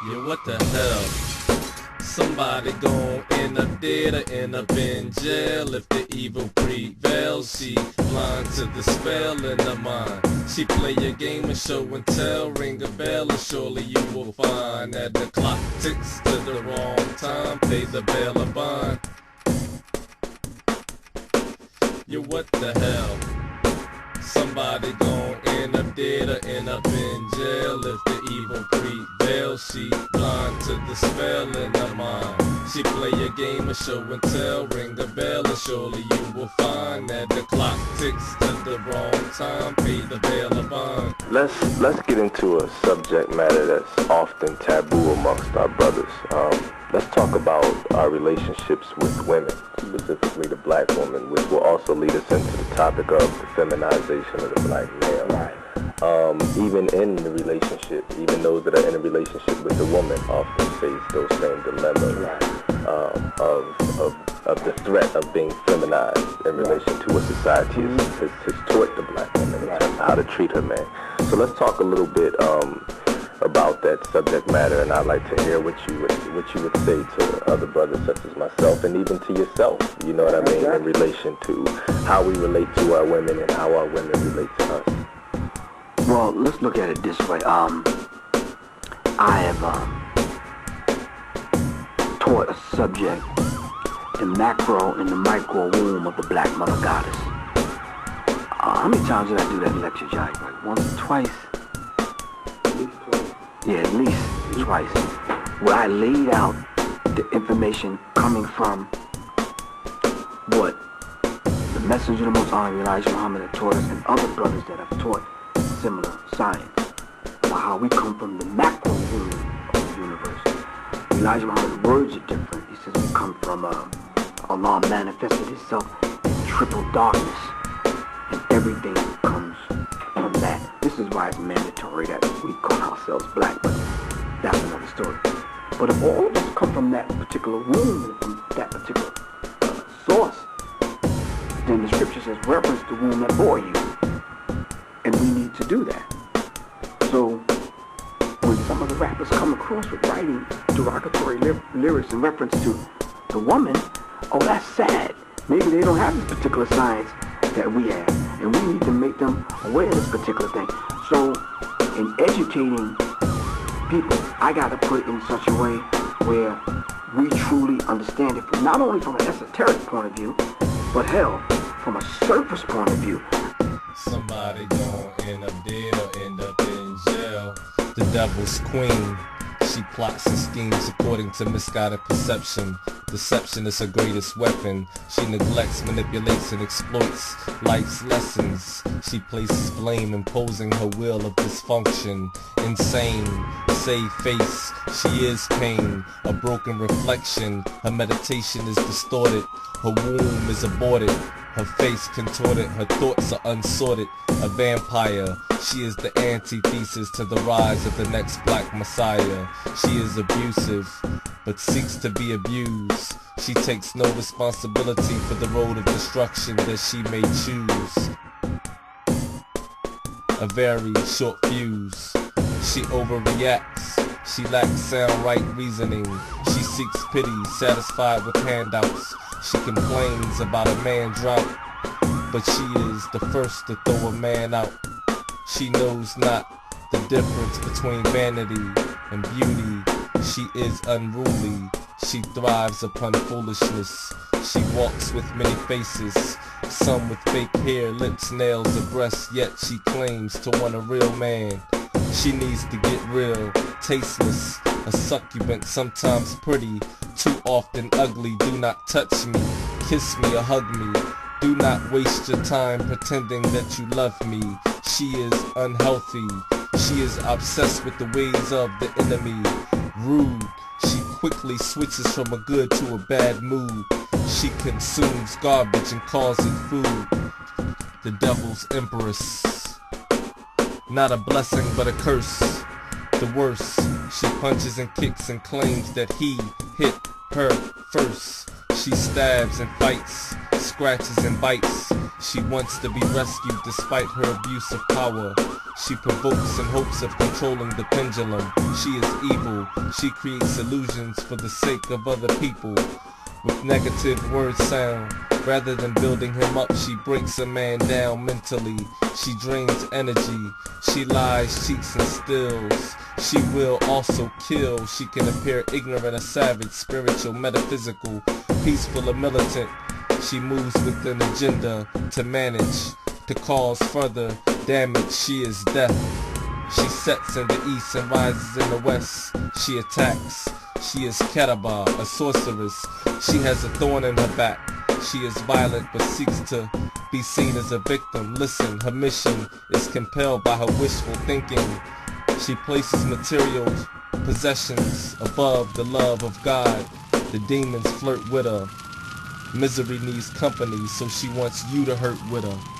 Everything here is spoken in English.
Yeah, what the hell? Somebody gon' end up dead or end up in jail if the evil prevails. She blind to the spell in her mind. She play a game of show and tell, ring a bell, and surely you will find that the clock ticks to the wrong time. Pay the bail or bond. Yeah, what the hell? Somebody gon' end up dead or end up in jail if the evil prevails. She blind to the spell in her mind. She play a game of show and tell, ring a bell, and surely you will find that the clock ticks to the wrong time. Pay the bail or bond. Let's get into a subject matter that's often taboo amongst our brothers. Let's talk about our relationships with women, specifically the black woman, which will also lead us into the topic of the feminization of the black male. Right. Even in the relationship, even those that are in a relationship with the woman often face those same dilemmas. Right. Of the threat of being feminized in relation to what society has taught the black woman in terms of how to treat her man. So let's talk a little bit about that subject matter, and I'd like to hear what you would say to other brothers such as myself, and even to yourself. You know what I mean, in relation to how we relate to our women and how our women relate to us. Well, let's look at it this way. I have taught a subject, the macro and the micro womb of the black mother goddess. How many times did I do that lecture, Jack? Like once or twice? At least twice. Yeah, at least twice. Where I laid out the information coming from what the messenger of the Most High, Elijah Muhammad, had taught us, and other brothers that have taught similar science, about how we come from the macro womb of the universe. Elijah Muhammad's words are different. He says we come from Allah manifested himself in triple darkness, and everything comes from that. This is why it's mandatory that we call ourselves black, but that's another story. But if all of us come from that particular womb, from that particular source, then the scripture says reverence the womb that bore you. And we need to do that. So when some of the rappers come across with writing derogatory lyrics in reference to the woman, oh, that's sad. Maybe they don't have this particular science that we have, and we need to make them aware of this particular thing. So in educating people, I got to put it in such a way where we truly understand it, not only from an esoteric point of view, but hell, from a surface point of view. Somebody gon' end up dead or end up in jail. The devil's queen. She plots and schemes according to misguided perception. Deception is her greatest weapon. She neglects, manipulates, and exploits life's lessons. She places blame, imposing her will of dysfunction. Insane, save face, she is pain. A broken reflection, her meditation is distorted. Her womb is aborted. Her face contorted, her thoughts are unsorted. A vampire, she is the antithesis to the rise of the next black messiah. She is abusive, but seeks to be abused. She takes no responsibility for the road of destruction that she may choose. A very short fuse. She overreacts. She lacks sound right reasoning. She seeks pity, satisfied with handouts. She complains about a man drought, but she is the first to throw a man out. She knows not the difference between vanity and beauty. She is unruly. She thrives upon foolishness. She walks with many faces, some with fake hair, lips, nails, and breasts, yet she claims to want a real man. She needs to get real, tasteless, a succubant, sometimes pretty, too often ugly. Do not touch me, kiss me or hug me. Do not waste your time pretending that you love me. She is unhealthy. She is obsessed with the ways of the enemy. Rude. She quickly switches from a good to a bad mood. She consumes garbage and calls it food. The devil's empress. Not a blessing but a curse. The worst. She punches and kicks and claims that he hit her first. She stabs and fights, scratches and bites. She wants to be rescued despite her abuse of power. She provokes in hopes of controlling the pendulum. She is evil. She creates illusions for the sake of other people. With negative word sound, rather than building him up, she breaks a man down mentally. She drains energy. She lies, cheats, and steals. She will also kill. She can appear ignorant or savage, spiritual, metaphysical, peaceful or militant. She moves with an agenda to manage, to cause further damage. She is death. She sets in the east and rises in the west. She attacks. She is Ketaba, a sorceress. She has a thorn in her back. She is violent but seeks to be seen as a victim. Listen, her mission is compelled by her wishful thinking. She places material possessions above the love of God. The demons flirt with her. Misery needs company, so she wants you to hurt with her.